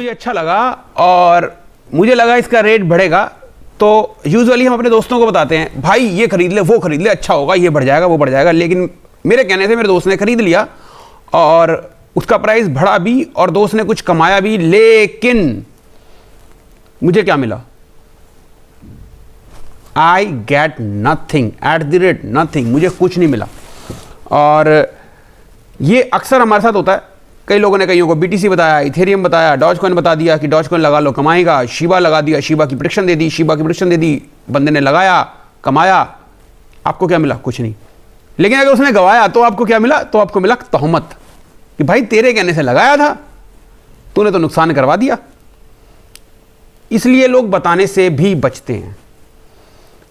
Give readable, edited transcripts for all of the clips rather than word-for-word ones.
मुझे अच्छा लगा और मुझे लगा इसका रेट बढ़ेगा, तो यूजुअली हम अपने दोस्तों को बताते हैं भाई ये खरीद ले, वो खरीद ले, अच्छा होगा, ये बढ़ जाएगा, वो बढ़ जाएगा। लेकिन मेरे कहने से मेरे दोस्त ने खरीद लिया और उसका प्राइस बढ़ा भी और दोस्त ने कुछ कमाया भी, लेकिन मुझे क्या मिला? I get nothing at the rate nothing, मुझे कुछ नहीं मिला। और ये अक्सर हमारे साथ होता है। कई लोगों ने कईयों को बीटीसी बताया, इथेरियम बताया, डॉज कॉइन बता दिया कि डॉज कॉइन लगा लो कमाएगा, शीबा लगा दिया, शीबा की प्रेडिक्शन दे दी, शीबा की प्रेडिक्शन दे दी, बंदे ने लगाया कमाया, आपको क्या मिला? कुछ नहीं। लेकिन अगर उसने गवाया तो आपको क्या मिला? तो आपको मिला तोहमत कि भाई तेरे कहने से लगाया था, तूने तो नुकसान करवा दिया। इसलिए लोग बताने से भी बचते हैं।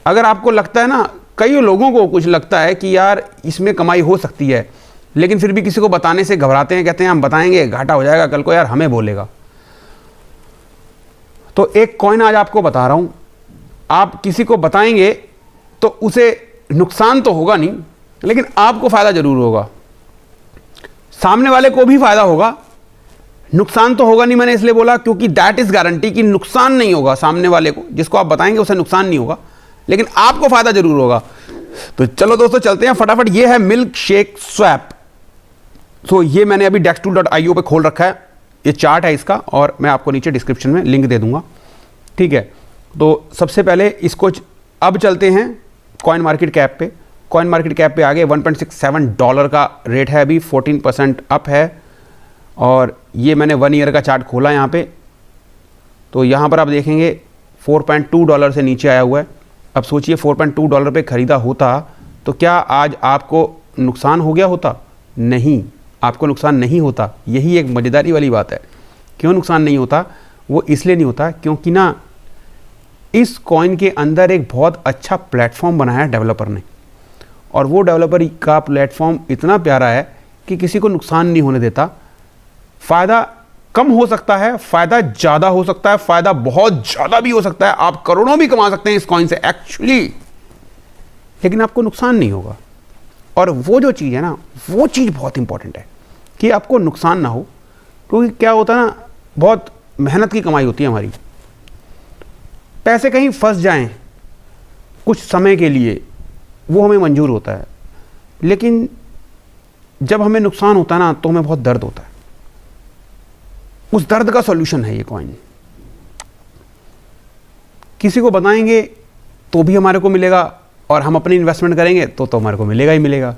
अगर आपको लगता है ना, कई लोगों को कुछ लगता है कि यार इसमें कमाई हो सकती है, लेकिन फिर भी किसी को बताने से घबराते हैं, कहते हैं हम बताएंगे घाटा हो जाएगा, कल को यार हमें बोलेगा। तो एक कॉइन आज आपको बता रहा हूं, आप किसी को बताएंगे तो उसे नुकसान तो होगा नहीं, लेकिन आपको फायदा जरूर होगा, सामने वाले को भी फायदा होगा। नुकसान तो होगा नहीं, मैंने इसलिए बोला क्योंकि दैट इज गारंटी कि नुकसान नहीं होगा। सामने वाले को जिसको आप बताएंगे उसे नुकसान नहीं होगा, लेकिन आपको फायदा जरूर होगा। तो चलो दोस्तों चलते हैं फटाफट। ये है मिल्क शेक स्वैप। तो ये मैंने अभी dextool.io पे खोल रखा है, ये चार्ट है इसका, और मैं आपको नीचे डिस्क्रिप्शन में लिंक दे दूंगा, ठीक है। तो सबसे पहले इसको अब चलते हैं कॉइन मार्केट कैप पे। कॉइन मार्केट कैप पे आगे $1.67 का रेट है, अभी 14% अप है। और ये मैंने 1 ईयर का चार्ट खोला यहाँ पे, तो यहाँ पर आप देखेंगे $4.2 से नीचे आया हुआ है। अब सोचिए $4.2 पे ख़रीदा होता तो क्या आज आपको नुकसान हो गया होता? नहीं, आपको नुकसान नहीं होता। यही एक मज़ेदारी वाली बात है। क्यों नुकसान नहीं होता? वो इसलिए नहीं होता क्योंकि ना इस कॉइन के अंदर एक बहुत अच्छा प्लेटफॉर्म बनाया है डेवलपर ने, और वो डेवलपर का प्लेटफॉर्म इतना प्यारा है कि किसी को नुकसान नहीं होने देता। फ़ायदा कम हो सकता है, फ़ायदा ज़्यादा हो सकता है, फ़ायदा बहुत ज़्यादा भी हो सकता है, आप करोड़ों भी कमा सकते हैं इस कॉइन से एक्चुअली, लेकिन आपको नुकसान नहीं होगा। और वो जो चीज़ है ना, वो चीज़ बहुत इंपॉर्टेंट है कि आपको नुकसान ना हो, क्योंकि क्या होता है ना, बहुत मेहनत की कमाई होती है हमारी। पैसे कहीं फंस जाएं कुछ समय के लिए वो हमें मंजूर होता है, लेकिन जब हमें नुकसान होता है ना तो हमें बहुत दर्द होता है। उस दर्द का सॉल्यूशन है ये कॉइन। किसी को बताएंगे तो भी हमारे को मिलेगा, और हम अपनी इन्वेस्टमेंट करेंगे तो हमारे को मिलेगा ही मिलेगा।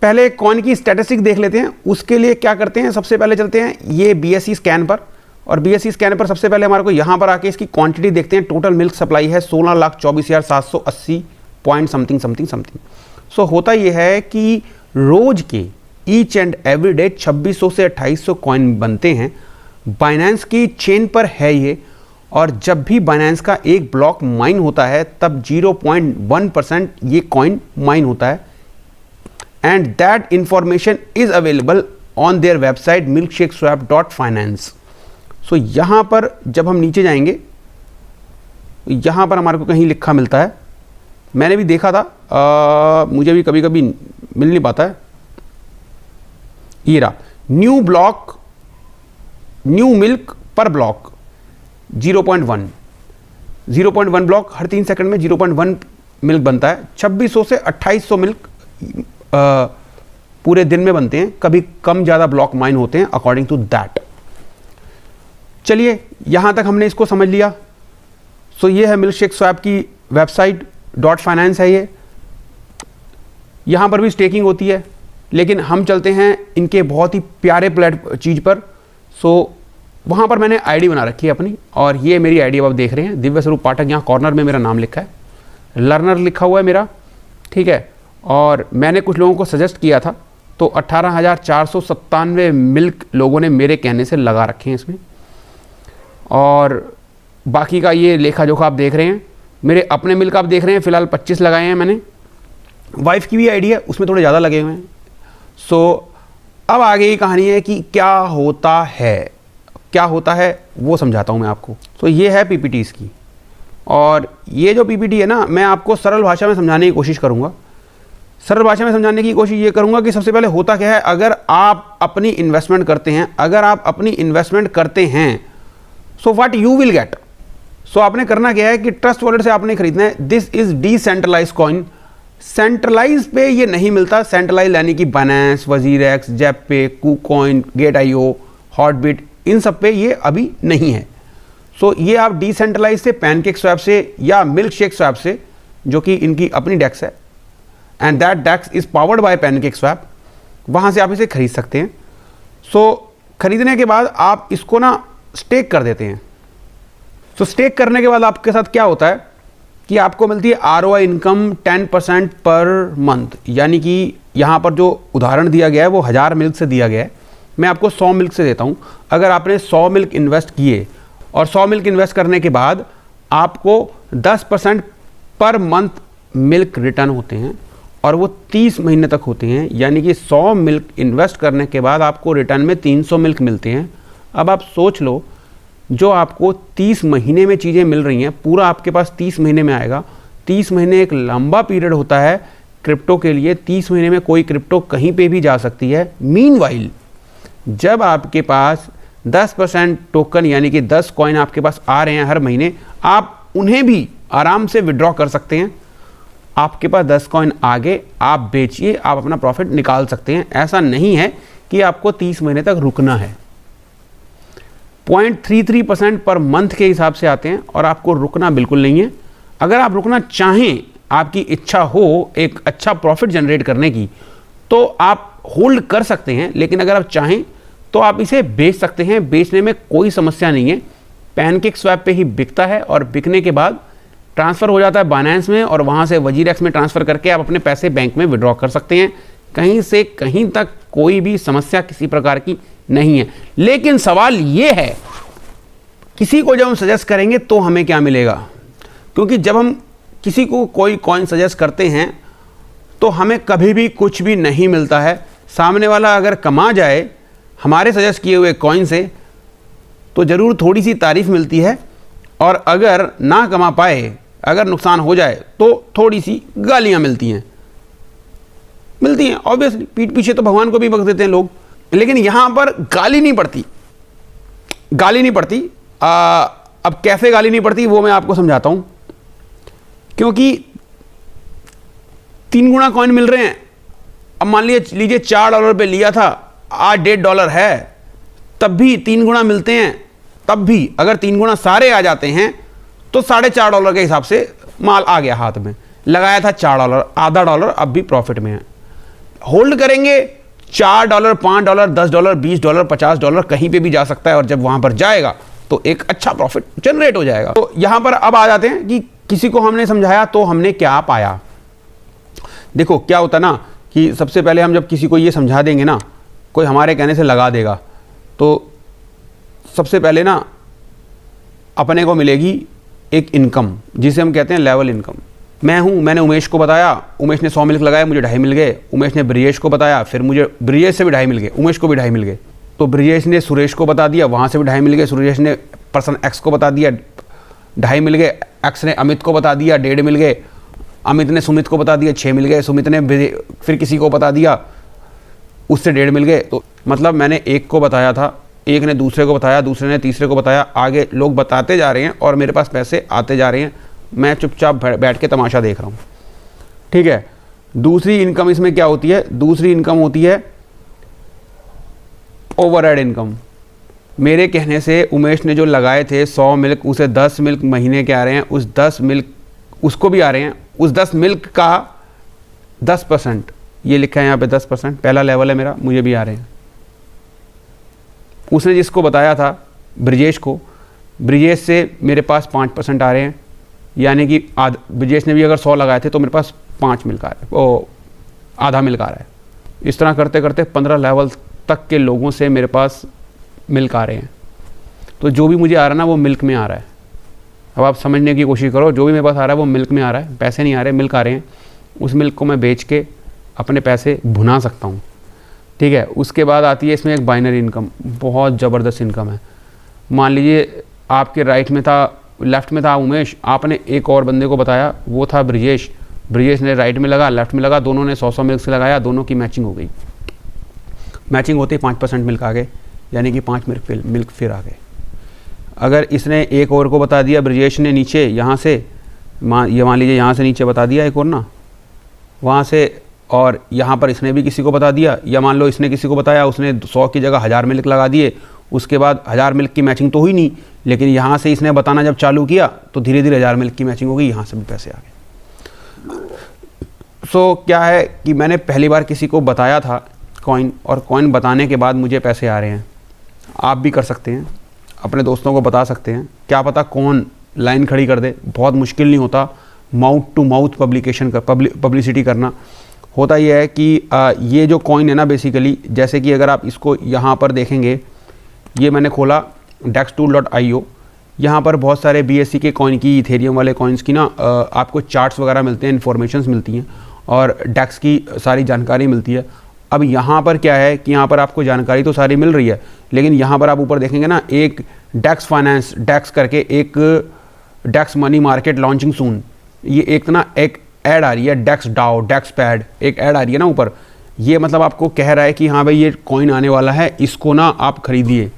पहले कॉइन की स्टैटिस्टिक देख लेते हैं। उसके लिए क्या करते हैं, सबसे पहले चलते हैं ये BSE स्कैन पर, और BSE स्कैन पर सबसे पहले हमारे को यहाँ पर आके इसकी क्वांटिटी देखते हैं। टोटल मिल्क सप्लाई है 16,24,780 पॉइंट समथिंग। होता ये है कि रोज के ईच एंड एवरी डे 2600 से 2800 कॉइन बनते हैं। बाइनेंस की चेन पर है ये, और जब भी बाइनेंस का एक ब्लॉक माइन होता है तब 0.1% ये कॉइन माइन होता है, and that information is available on their website milkshakeswap.finance। यहाँ पर जब हम नीचे जाएंगे, यहाँ पर हमारे को कहीं लिखा मिलता है, मैंने भी देखा था, मुझे भी कभी कभी मिल नहीं पाता है। ये रहा न्यू मिल्क पर ब्लॉक 0.1 ब्लॉक हर 3 सेकंड में 0.1 मिल्क बनता है। 2600 से 2800 मिल्क पूरे दिन में बनते हैं, कभी कम ज़्यादा ब्लॉक माइन होते हैं अकॉर्डिंग टू दैट। चलिए यहाँ तक हमने इसको समझ लिया। ये है मिल्क शेक स्वैप की वेबसाइट .finance है ये। यहाँ पर भी स्टेकिंग होती है, लेकिन हम चलते हैं इनके बहुत ही प्यारे चीज़ पर। वहाँ पर मैंने आईडी बना रखी है अपनी, और ये मेरी आईडी आप देख रहे हैं, दिव्य स्वरूप पाठक। यहाँ कॉर्नर में मेरा नाम लिखा है, लर्नर लिखा हुआ है मेरा, ठीक है। और मैंने कुछ लोगों को सजेस्ट किया था, तो 18,497 मिल्क लोगों ने मेरे कहने से लगा रखे हैं इसमें। और बाकी का ये लेखा जोखा आप देख रहे हैं। मेरे अपने मिल्क आप देख रहे हैं, फ़िलहाल 25 लगाए हैं मैंने। वाइफ की भी आईडी है, उसमें थोड़े ज़्यादा लगे हुए हैं। अब आगे की कहानी है कि क्या होता है वो समझाता हूँ मैं आपको। ये है PPTs की, और ये जो PPT है ना, मैं आपको सरल भाषा में समझाने की कोशिश करूँगा। सरल भाषा में समझाने की कोशिश ये करूंगा कि सबसे पहले होता क्या है, अगर आप अपनी इन्वेस्टमेंट करते हैं, so what you will get. So आपने करना क्या है कि ट्रस्ट वॉलेट से आपने खरीदना है। This is decentralize coin. Centralize पे ये नहीं मिलता। सेंट्रलाइज यानी कि बाइनेंस, वजीरएक्स, जेपपे, कूकॉइन, गेट.io, हॉटबिट, इन सब पे ये अभी नहीं है। सो ये आप डिसेंट्रलाइज से, पैनकेक स्वैप से या मिल्क शेक स्वैप से, जो कि इनकी अपनी डेक्स है, and that DEX is powered by PancakeSwap, वहाँ से आप इसे खरीद सकते हैं। सो खरीदने के बाद आप इसको ना स्टेक कर देते हैं। सो स्टेक करने के बाद आपके साथ क्या होता है कि आपको मिलती है ROI इनकम 10% पर मंथ। यानी कि यहाँ पर जो उदाहरण दिया गया है वो 1000 मिल्क से दिया गया है, मैं आपको 100 मिल्क से देता हूँ। अगर आपने 100 मिल्क इन्वेस्ट किए और 100 मिल्क इन्वेस्ट करने के बाद आपको 10% पर मंथ मिल्क रिटर्न होते हैं और वो 30 महीने तक होते हैं। यानी कि 100 मिल्क इन्वेस्ट करने के बाद आपको रिटर्न में 300 मिल्क मिलते हैं। अब आप सोच लो, जो आपको 30 महीने में चीज़ें मिल रही हैं, पूरा आपके पास 30 महीने में आएगा। 30 महीने एक लंबा पीरियड होता है क्रिप्टो के लिए। 30 महीने में कोई क्रिप्टो कहीं पे भी जा सकती है। मीनवाइल जब आपके पास 10% टोकन यानी कि 10 कॉइन आपके पास आ रहे हैं हर महीने, आप उन्हें भी आराम से विड्रॉ कर सकते हैं। आपके पास 10 कॉइन आगे, आप बेचिए, आप अपना प्रॉफिट निकाल सकते हैं। ऐसा नहीं है कि आपको 30 महीने तक रुकना है। 0.33% पर मंथ के हिसाब से आते हैं और आपको रुकना बिल्कुल नहीं है। अगर आप रुकना चाहें, आपकी इच्छा हो एक अच्छा प्रॉफिट जनरेट करने की, तो आप होल्ड कर सकते हैं। लेकिन अगर आप चाहें तो आप इसे बेच सकते हैं। बेचने में कोई समस्या नहीं है। पैनकेक स्वैप पे ही बिकता है और बिकने के बाद ट्रांसफ़र हो जाता है बाइनेंस में और वहाँ से वजीरएक्स में ट्रांसफ़र करके आप अपने पैसे बैंक में विड्रॉ कर सकते हैं। कहीं से कहीं तक कोई भी समस्या किसी प्रकार की नहीं है। लेकिन सवाल ये है, किसी को जब हम सजेस्ट करेंगे तो हमें क्या मिलेगा? क्योंकि जब हम किसी को कोई कॉइन सजेस्ट करते हैं तो हमें कभी भी कुछ भी नहीं मिलता है। सामने वाला अगर कमा जाए हमारे सजेस्ट किए हुए कॉइन से तो ज़रूर थोड़ी सी तारीफ़ मिलती है, और अगर ना कमा पाए, अगर नुकसान हो जाए तो थोड़ी सी गालियाँ मिलती हैं ऑब्वियसली। पीठ पीछे तो भगवान को भी बक देते हैं लोग। लेकिन यहाँ पर गाली नहीं पड़ती। अब कैसे गाली नहीं पड़ती वो मैं आपको समझाता हूँ। क्योंकि 3 गुना कॉइन मिल रहे हैं। अब मान लीजिए $4 पे लिया था, आज $1.5 है, तब भी 3 गुना मिलते हैं। तब भी अगर 3 गुना सारे आ जाते हैं तो $4.5 के हिसाब से माल आ गया हाथ में। लगाया था $4, आधा डॉलर अब भी प्रॉफिट में है। होल्ड करेंगे, $4, $5, $10, $20, $50 कहीं पे भी जा सकता है, और जब वहां पर जाएगा तो एक अच्छा प्रॉफिट जनरेट हो जाएगा। तो यहां पर अब आ जाते हैं कि किसी को हमने समझाया तो हमने क्या पाया। देखो क्या होता है ना कि सबसे पहले हम जब किसी को ये समझा देंगे ना, कोई हमारे कहने से लगा देगा, तो सबसे पहले ना अपने को मिलेगी एक इनकम जिसे हम कहते हैं लेवल इनकम। मैंने उमेश को बताया, उमेश ने 100 मिल्क लगाया, मुझे 2.5 मिल गए। उमेश ने ब्रिजेश को बताया, फिर मुझे ब्रिजेश से भी 2.5 मिल गए, उमेश को भी 2.5 मिल गए। तो ब्रिजेश ने सुरेश को बता दिया, वहाँ से भी 2.5 मिल गए। सुरेश ने पर्सन एक्स को बता दिया, 2.5 मिल गए। एक्स ने अमित को बता दिया, 1.5 मिल गए। अमित ने सुमित को बता दिया, 6 मिल गए। सुमित ने फिर किसी को बता दिया, उससे 1.5 मिल गए। तो मतलब मैंने एक को बताया था, एक ने दूसरे को बताया, दूसरे ने तीसरे को बताया, आगे लोग बताते जा रहे हैं और मेरे पास पैसे आते जा रहे हैं। मैं चुपचाप बैठ के तमाशा देख रहा हूँ। ठीक है। दूसरी इनकम इसमें क्या होती है? दूसरी इनकम होती है ओवरहेड इनकम। मेरे कहने से उमेश ने जो लगाए थे 100 मिल्क, उसे 10 मिल्क महीने के आ रहे हैं, उस 10 मिल्क उसको भी आ रहे हैं। उस 10 मिल्क का 10%, ये लिखा है यहाँ पे 10%, पहला लेवल है मेरा, मुझे भी आ रहे हैं। उसने जिसको बताया था ब्रिजेश को, ब्रिजेश से मेरे पास 5% आ रहे हैं। यानी कि ब्रिजेश ने भी अगर 100 लगाए थे तो मेरे पास 5 मिल्क आ रहा है, वो आधा मिल्क आ रहा है। इस तरह करते करते 15 लेवल तक के लोगों से मेरे पास मिल्क आ रहे हैं। तो जो भी मुझे आ रहा है ना वो मिल्क में आ रहा है। अब आप समझने की कोशिश करो, जो भी मेरे पास आ रहा है वो मिल्क में आ रहा है, पैसे नहीं आ रहे, मिल्क आ रहे हैं। उस मिल्क को मैं बेच के अपने पैसे भुना सकता हूँ। ठीक है। उसके बाद आती है इसमें एक बाइनरी इनकम, बहुत ज़बरदस्त इनकम है। मान लीजिए आपके राइट में था, लेफ्ट में था उमेश, आपने एक और बंदे को बताया, वो था ब्रिजेश। ब्रिजेश ने राइट में लगा, लेफ्ट में लगा, दोनों ने 100 मिल्क से लगाया, दोनों की मैचिंग हो गई। मैचिंग होते ही 5% मिल्क आ गए, यानी कि 5 मिल्क फिर आ गए। अगर इसने एक और को बता दिया, ब्रिजेश ने नीचे यहाँ से ये मान लीजिए यहाँ से नीचे बता दिया एक और ना, वहाँ से, और यहाँ पर इसने भी किसी को बता दिया, या मान लो इसने किसी को बताया, उसने 100 की जगह 1000 मिल्क लगा दिए, उसके बाद 1000 मिल्क की मैचिंग तो हुई नहीं, लेकिन यहाँ से इसने बताना जब चालू किया तो धीरे धीरे 1000 मिल्क की मैचिंग हो गई, यहाँ से भी पैसे आ गए। सो क्या है कि मैंने पहली बार किसी को बताया था कॉइन, और कॉइन बताने के बाद मुझे पैसे आ रहे हैं। आप भी कर सकते हैं, अपने दोस्तों को बता सकते हैं, क्या पता कौन लाइन खड़ी कर दे। बहुत मुश्किल नहीं होता माउथ टू माउथ पब्लिकेशन का पब्लिसिटी करना। होता यह है कि ये जो कॉइन है ना, बेसिकली जैसे कि अगर आप इसको यहाँ पर देखेंगे, ये मैंने खोला dextool.io, यहाँ पर बहुत सारे BSC के कॉइन की, इथेरियम वाले कॉइन्स की ना आपको चार्ट्स वगैरह मिलते हैं, इन्फॉर्मेशंस मिलती हैं, और डेक्स की सारी जानकारी मिलती है। अब यहाँ पर क्या है कि यहाँ पर आपको जानकारी तो सारी मिल रही है, लेकिन यहाँ पर आप ऊपर देखेंगे ना, एक डेक्स फाइनेंस, डेक्स करके एक डेक्स मनी मार्केट लॉन्चिंग सून, ये एक ना एक ऐड आ रही है, डेक्स डाओ, डेक्स पैड, एक ऐड आ रही है ना ऊपर। ये मतलब आपको कह रहा है कि हाँ भाई ये कॉइन आने वाला है, इसको ना आप खरीदिए।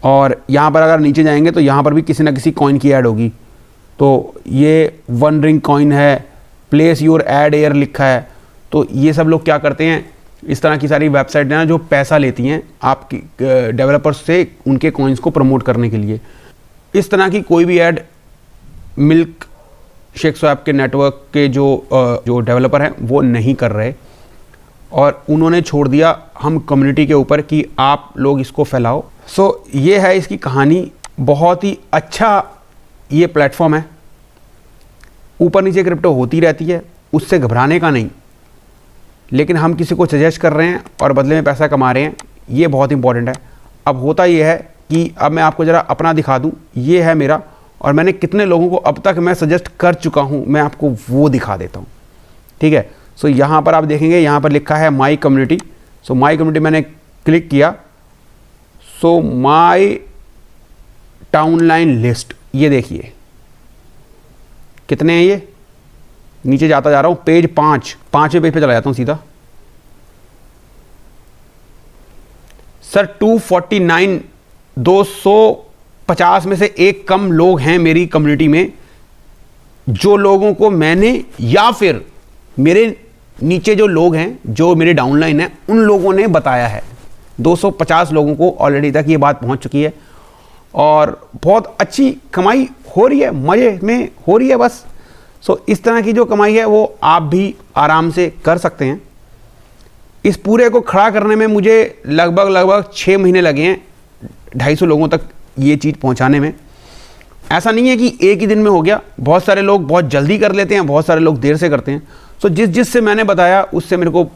और यहाँ पर अगर नीचे जाएंगे तो यहाँ पर भी किसी ना किसी कॉइन की ऐड होगी। तो ये वन रिंग कॉइन है, प्लेस योर ऐड एयर लिखा है। तो ये सब लोग क्या करते हैं, इस तरह की सारी वेबसाइट ना जो पैसा लेती हैं आपकी डेवलपर्स से उनके कॉइन्स को प्रमोट करने के लिए। इस तरह की कोई भी ऐड मिल्क शेक स्वैप के नेटवर्क के जो डेवलपर हैं वो नहीं कर रहे, और उन्होंने छोड़ दिया हम कम्युनिटी के ऊपर कि आप लोग इसको फैलाओ। सो ये है इसकी कहानी। बहुत ही अच्छा ये प्लेटफॉर्म है, ऊपर नीचे क्रिप्टो होती रहती है, उससे घबराने का नहीं, लेकिन हम किसी को सजेस्ट कर रहे हैं और बदले में पैसा कमा रहे हैं, ये बहुत इंपॉर्टेंट है। अब होता ये है कि अब मैं आपको ज़रा अपना दिखा दूं, ये है मेरा, और मैंने कितने लोगों को अब तक मैं सजेस्ट कर चुका हूं, मैं आपको वो दिखा देता हूं। ठीक है, सो यहाँ पर आप देखेंगे, यहाँ पर लिखा है my community. So my community मैंने क्लिक किया, सो माई टाउनलाइन लिस्ट, ये देखिए कितने हैं, ये नीचे जाता जा रहा हूं, पेज 5वें पेज पे चला जाता हूं सीधा। सर 249, 250 में से एक कम लोग हैं मेरी कम्युनिटी में, जो लोगों को मैंने या फिर मेरे नीचे जो लोग हैं जो मेरे डाउनलाइन हैं उन लोगों ने बताया है। 250 लोगों को ऑलरेडी तक ये बात पहुंच चुकी है, और बहुत अच्छी कमाई हो रही है, मज़े में हो रही है बस। सो इस तरह की जो कमाई है वो आप भी आराम से कर सकते हैं। इस पूरे को खड़ा करने में मुझे लगभग 6 महीने लगे हैं 250 लोगों तक ये चीज़ पहुंचाने में। ऐसा नहीं है कि एक ही दिन में हो गया, बहुत सारे लोग बहुत जल्दी कर लेते हैं, बहुत सारे लोग देर से करते हैं। सो जिससे मैंने बताया उससे मेरे को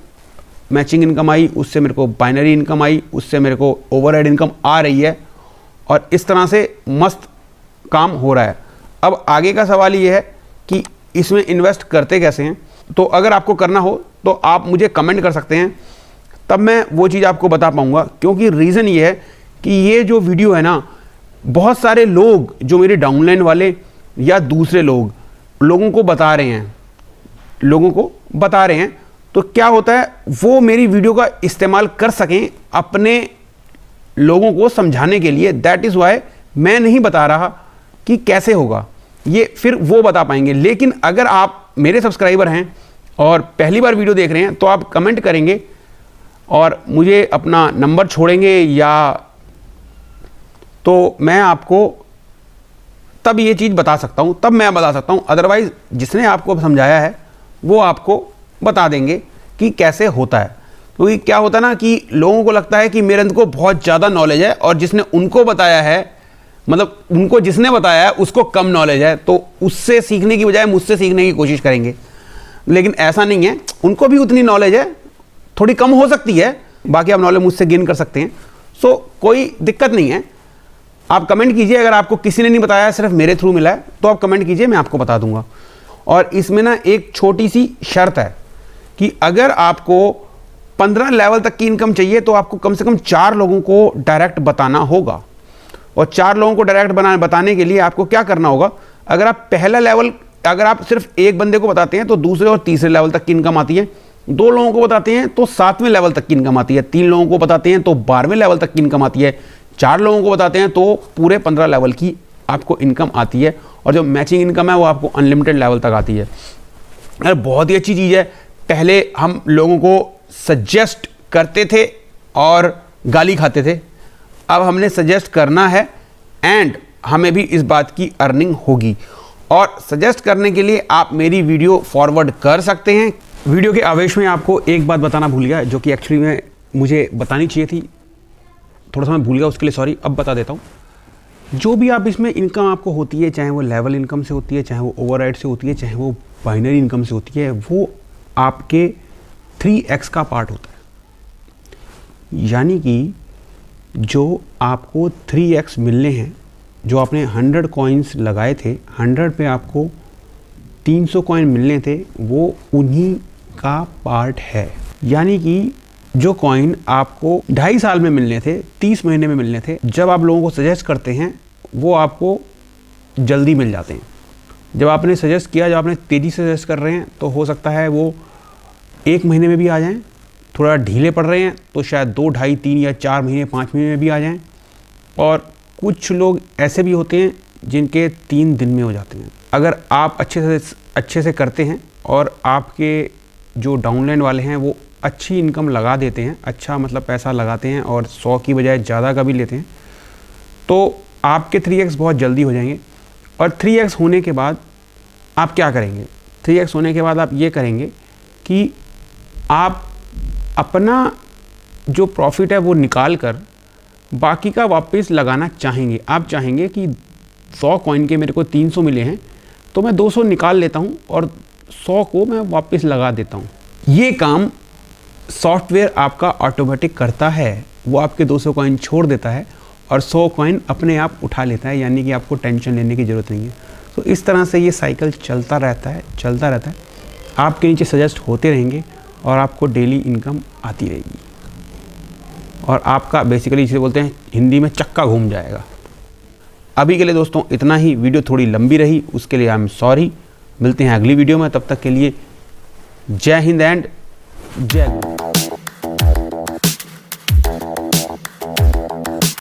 मैचिंग इनकम आई, उससे मेरे को बाइनरी इनकम आई, उससे मेरे को ओवरहेड इनकम आ रही है, और इस तरह से मस्त काम हो रहा है। अब आगे का सवाल ये है कि इसमें इन्वेस्ट करते कैसे हैं। तो अगर आपको करना हो तो आप मुझे कमेंट कर सकते हैं, तब मैं वो चीज़ आपको बता पाऊँगा। क्योंकि रीज़न ये है कि ये जो वीडियो है ना, बहुत सारे लोग जो मेरे डाउनलाइन वाले या दूसरे लोगों को बता रहे हैं, तो क्या होता है वो मेरी वीडियो का इस्तेमाल कर सकें अपने लोगों को समझाने के लिए। दैट इज़ वाई मैं नहीं बता रहा कि कैसे होगा, ये फिर वो बता पाएंगे। लेकिन अगर आप मेरे सब्सक्राइबर हैं और पहली बार वीडियो देख रहे हैं तो आप कमेंट करेंगे और मुझे अपना नंबर छोड़ेंगे, या तो मैं आपको तब ये चीज़ बता सकता हूँ, तब मैं बता सकता हूँ। अदरवाइज़ जिसने आपको समझाया है वो आपको बता देंगे कि कैसे होता है। क्योंकि क्या होता है ना कि लोगों को लगता है कि मेरे अंदर को बहुत ज़्यादा नॉलेज है, और जिसने उनको बताया है, मतलब उनको जिसने बताया है उसको कम नॉलेज है, तो उससे सीखने की बजाय मुझसे सीखने की कोशिश करेंगे। लेकिन ऐसा नहीं है, उनको भी उतनी नॉलेज है, थोड़ी कम हो सकती है, बाकी आप नॉलेज मुझसे गेन कर सकते हैं। सो कोई दिक्कत नहीं है। आप कमेंट कीजिए, अगर आपको किसी ने नहीं बताया, सिर्फ मेरे थ्रू मिला है, तो आप कमेंट कीजिए, मैं आपको बता दूंगा। और इसमें ना एक छोटी सी शर्त है कि अगर आपको 15 लेवल तक की इनकम चाहिए तो आपको कम से कम 4 लोगों को डायरेक्ट बताना होगा। और 4 लोगों को डायरेक्ट बताने के लिए आपको क्या करना होगा, अगर आप पहला लेवल अगर आप सिर्फ एक बंदे को बताते हैं तो दूसरे और तीसरे लेवल तक की इनकम आती है, 2 लोगों को बताते हैं तो 7वें लेवल तक की इनकम आती है, 3 लोगों को बताते हैं तो 12वें लेवल तक की इनकम आती है, 4 लोगों को बताते हैं तो पूरे 15 लेवल की आपको इनकम आती है। और जो मैचिंग इनकम है वो आपको अनलिमिटेड लेवल तक आती है। अरे बहुत ही अच्छी चीज़ है। पहले हम लोगों को सजेस्ट करते थे और गाली खाते थे, अब हमने सजेस्ट करना है एंड हमें भी इस बात की अर्निंग होगी। और सजेस्ट करने के लिए आप मेरी वीडियो फॉरवर्ड कर सकते हैं। वीडियो के आवेश में आपको एक बात बताना भूल गया, जो कि एक्चुअली में मुझे बतानी चाहिए थी, थोड़ा सा मैं भूल गया, उसके लिए सॉरी। अब बता देता हूँ। जो भी आप इसमें इनकम आपको होती है, चाहे वो लेवल इनकम से होती है, चाहे वो ओवरराइड से होती है, चाहे वो बाइनरी इनकम से होती है, वो आपके 3x का पार्ट होता है। यानी कि जो आपको 3x मिलने हैं, जो आपने 100 कॉइन्स लगाए थे, 100 पे आपको 300 कॉइन मिलने थे, वो उन्हीं का पार्ट है। यानी कि जो कॉइन आपको 2.5 साल में मिलने थे, 30 महीने में मिलने थे, जब आप लोगों को सजेस्ट करते हैं वो आपको जल्दी मिल जाते हैं। जब आपने सजेस्ट किया, जब आपने तेज़ी से सजेस्ट कर रहे हैं, तो हो सकता है वो 1 महीने में भी आ जाएं। थोड़ा ढीले पड़ रहे हैं तो शायद 2, 2.5, 3 या 4 महीने, 5 महीने में भी आ जाएं। और कुछ लोग ऐसे भी होते हैं जिनके 3 दिन में हो जाते हैं। अगर आप अच्छे से करते हैं और आपके जो डाउनलाइन वाले हैं वो अच्छी इनकम लगा देते हैं, अच्छा मतलब पैसा लगाते हैं और 100 की बजाय ज़्यादा का भी लेते हैं, तो आपके 3x बहुत जल्दी हो जाएंगे। और 3x होने के बाद आप क्या करेंगे? 3x होने के बाद आप ये करेंगे कि आप अपना जो प्रॉफिट है वो निकाल कर बाकी का वापस लगाना चाहेंगे। आप चाहेंगे कि 100 कॉइन के मेरे को 300 मिले हैं, तो मैं 200 निकाल लेता हूँ और 100 को मैं वापस लगा देता हूँ। ये काम सॉफ्टवेयर आपका ऑटोमेटिक करता है। वो आपके 200 कॉइन छोड़ देता है और 100 कॉइन अपने आप उठा लेता है, यानी कि आपको टेंशन लेने की ज़रूरत नहीं है। तो इस तरह से ये साइकिल चलता रहता है। आपके नीचे सजेस्ट होते रहेंगे और आपको डेली इनकम आती रहेगी और आपका बेसिकली इसे बोलते हैं हिंदी में चक्का घूम जाएगा। अभी के लिए दोस्तों इतना ही। वीडियो थोड़ी लंबी रही, उसके लिए आई एम सॉरी। मिलते हैं अगली वीडियो में, तब तक के लिए जय हिंद एंड जय गुरु।